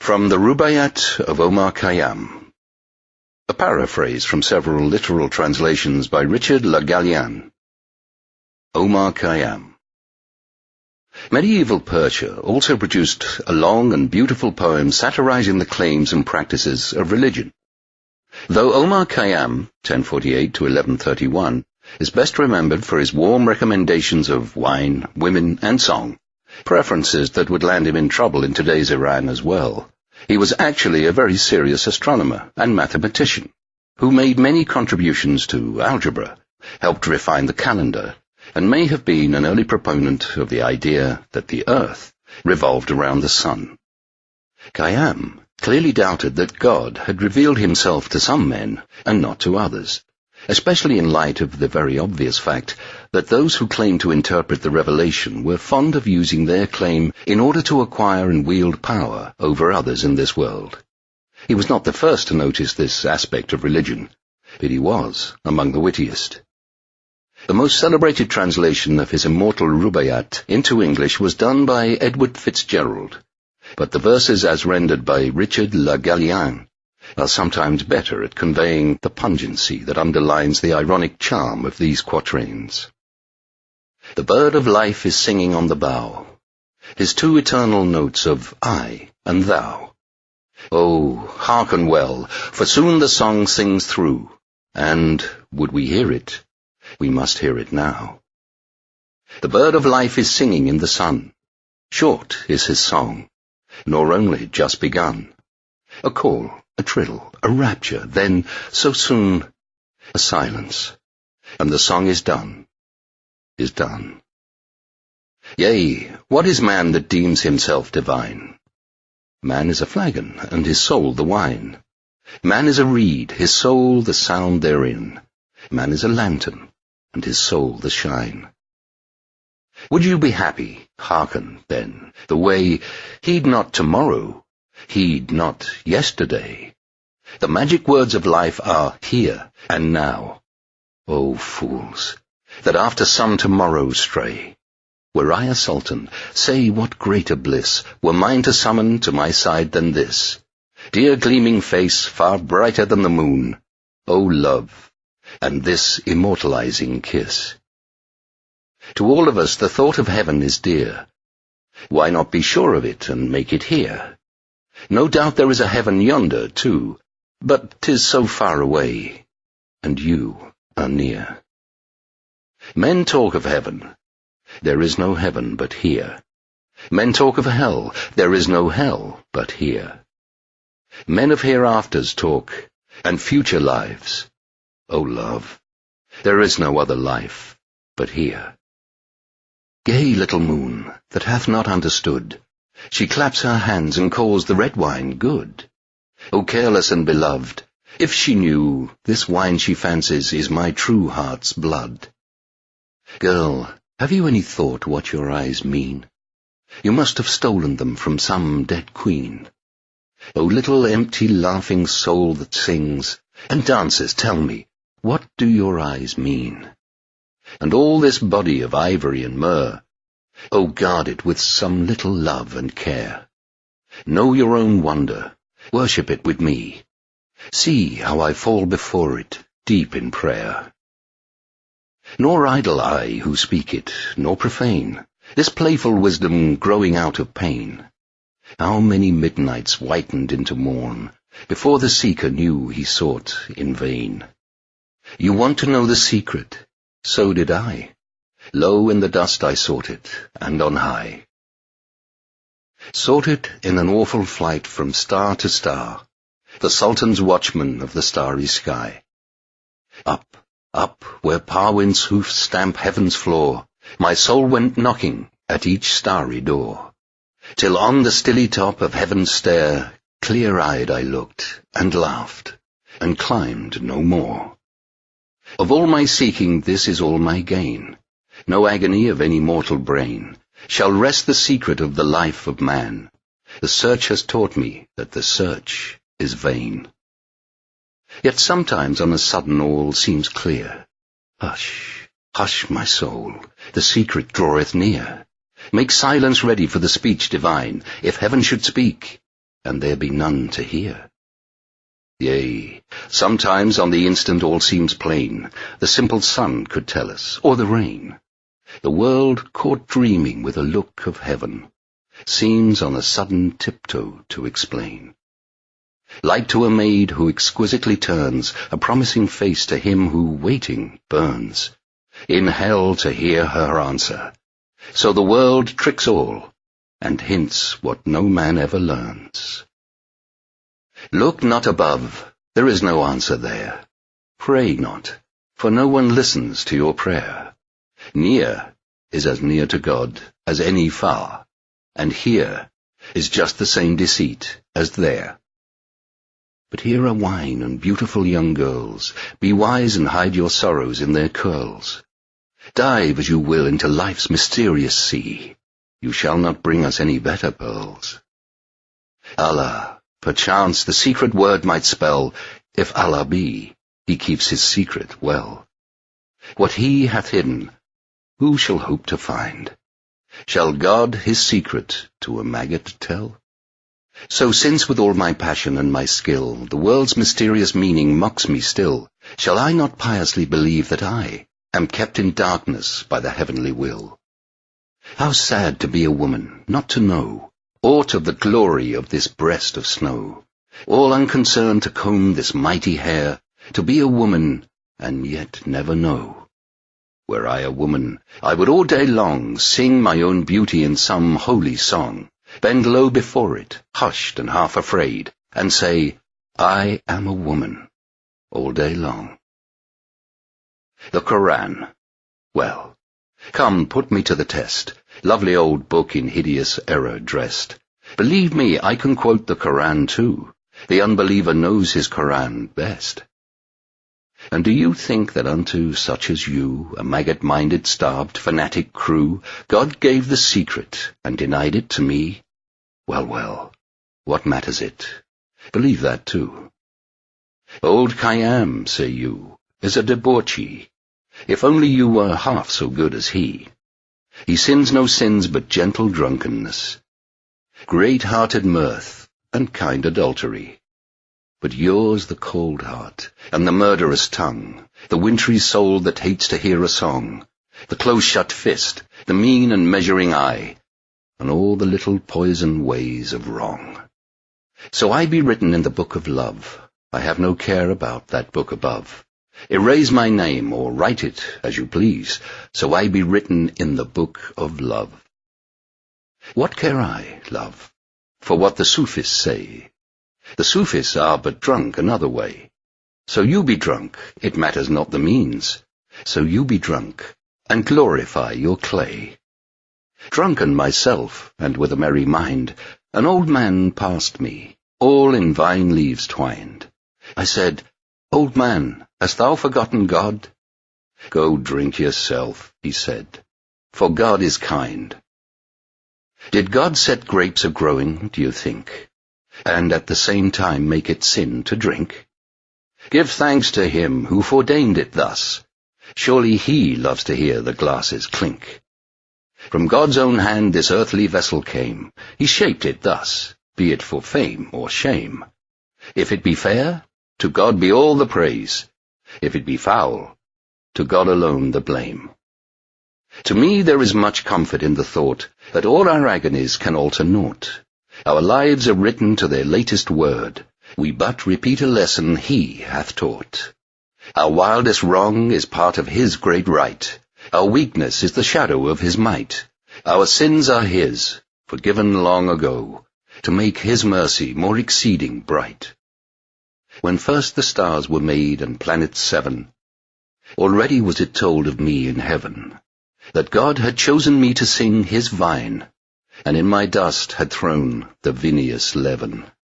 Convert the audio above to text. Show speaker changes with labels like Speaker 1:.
Speaker 1: From the Rubaiyat of Omar Khayyam. A paraphrase from several literal translations by Richard Le Gallienne. Omar Khayyam. Medieval Persia also produced a long and beautiful poem satirizing the claims and practices of religion. Though Omar Khayyam, 1048 to 1131, is best remembered for his warm recommendations of wine, women, and song, preferences that would land him in trouble in today's Iran as well, he was actually a very serious astronomer and mathematician, who made many contributions to algebra, helped refine the calendar, and may have been an early proponent of the idea that the Earth revolved around the sun. Khayyam clearly doubted that God had revealed himself to some men and not to others, especially in light of the very obvious fact that those who claimed to interpret the revelation were fond of using their claim in order to acquire and wield power over others in this world. He was not the first to notice this aspect of religion, but he was among the wittiest. The most celebrated translation of his immortal Rubaiyat into English was done by Edward Fitzgerald, but the verses as rendered by Richard Le Gallienne are sometimes better at conveying the pungency that underlines the ironic charm of these quatrains. The bird of life is singing on the bough, his two eternal notes of I and thou. Oh, hearken well, for soon the song sings through, and, would we hear it, we must hear it now. The bird of life is singing in the sun. Short is his song, nor only just begun. A call, a trill, a rapture, then, so soon, a silence, and the song is done, is done. Yea, what is man that deems himself divine? Man is a flagon, and his soul the wine. Man is a reed, his soul the sound therein. Man is a lantern, and his soul the shine. Would you be happy? Hearken, then, the way, heed not tomorrow, heed not yesterday. The magic words of life are here and now. O fools, that after some tomorrow stray. Were I a sultan, say what greater bliss were mine to summon to my side than this. Dear gleaming face, far brighter than the moon, O love, and this immortalizing kiss. To all of us the thought of heaven is dear. Why not be sure of it and make it here? No doubt there is a heaven yonder, too, but 'tis so far away, and you are near. Men talk of heaven. There is no heaven but here. Men talk of hell. There is no hell but here. Men of hereafters talk, and future lives. O love, there is no other life but here. Gay little moon, that hath not understood, she claps her hands and calls the red wine good. O careless and beloved, if she knew, this wine she fancies is my true heart's blood. Girl, have you any thought what your eyes mean? You must have stolen them from some dead queen. O little empty laughing soul that sings and dances, tell me, what do your eyes mean? And all this body of ivory and myrrh, oh, guard it with some little love and care. Know your own wonder, worship it with me. See how I fall before it, deep in prayer. Nor idle I who speak it, nor profane, this playful wisdom growing out of pain. How many midnights whitened into morn, before the seeker knew he sought in vain. You want to know the secret, so did I. Low in the dust I sought it, and on high. Sought it in an awful flight from star to star, the Sultan's watchman of the starry sky. Up, up, where Parwin's hoofs stamp heaven's floor, my soul went knocking at each starry door, till on the stilly top of heaven's stair, clear-eyed I looked, and laughed, and climbed no more. Of all my seeking this is all my gain. No agony of any mortal brain shall wrest the secret of the life of man. The search has taught me that the search is vain. Yet sometimes on a sudden all seems clear. Hush, hush, my soul, the secret draweth near. Make silence ready for the speech divine. If heaven should speak, and there be none to hear. Yea, sometimes on the instant all seems plain, the simple sun could tell us, or the rain. The world caught dreaming with a look of heaven, seems on a sudden tiptoe to explain. Like to a maid who exquisitely turns a promising face to him who, waiting, burns, in hell to hear her answer. So the world tricks all, and hints what no man ever learns. Look not above, there is no answer there. Pray not, for no one listens to your prayer. Near is as near to God as any far, and here is just the same deceit as there. But here are wine and beautiful young girls. Be wise and hide your sorrows in their curls. Dive as you will into life's mysterious sea, you shall not bring us any better pearls. Allah, perchance the secret word might spell, if Allah be, he keeps his secret well. What he hath hidden, who shall hope to find? Shall God his secret to a maggot tell? So since with all my passion and my skill the world's mysterious meaning mocks me still, shall I not piously believe that I am kept in darkness by the heavenly will? How sad to be a woman, not to know aught of the glory of this breast of snow, all unconcerned to comb this mighty hair, to be a woman and yet never know. Were I a woman, I would all day long sing my own beauty in some holy song, bend low before it, hushed and half afraid, and say, I am a woman, all day long. The Koran. Well, come, put me to the test, lovely old book in hideous error dressed. Believe me, I can quote the Koran too. The unbeliever knows his Koran best. And do you think that unto such as you, a maggot-minded, starved, fanatic crew, God gave the secret and denied it to me? Well, well, what matters it? Believe that too. Old Khayyam, say you, is a debauchee. If only you were half so good as he. He sins no sins but gentle drunkenness, great-hearted mirth, and kind adultery. But yours the cold heart, and the murderous tongue, the wintry soul that hates to hear a song, the close-shut fist, the mean and measuring eye, and all the little poison ways of wrong. So I be written in the book of love. I have no care about that book above. Erase my name, or write it as you please, so I be written in the book of love. What care I, love, for what the Sufis say? The Sufis are but drunk another way. So you be drunk, it matters not the means. So you be drunk, and glorify your clay. Drunken myself, and with a merry mind, an old man passed me, all in vine leaves twined. I said, Old man, hast thou forgotten God? Go drink yourself, he said, for God is kind. Did God set grapes a-growing, do you think, and at the same time make it sin to drink? Give thanks to him who ordained it thus. Surely he loves to hear the glasses clink. From God's own hand this earthly vessel came. He shaped it thus, be it for fame or shame. If it be fair, to God be all the praise. If it be foul, to God alone the blame. To me there is much comfort in the thought that all our agonies can alter naught. Our lives are written to their latest word. We but repeat a lesson he hath taught. Our wildest wrong is part of his great right. Our weakness is the shadow of his might. Our sins are his, forgiven long ago, to make his mercy more exceeding bright. When first the stars were made and planets 7, already was it told of me in heaven, that God had chosen me to sing his vine, and in my dust had thrown the vinous leaven.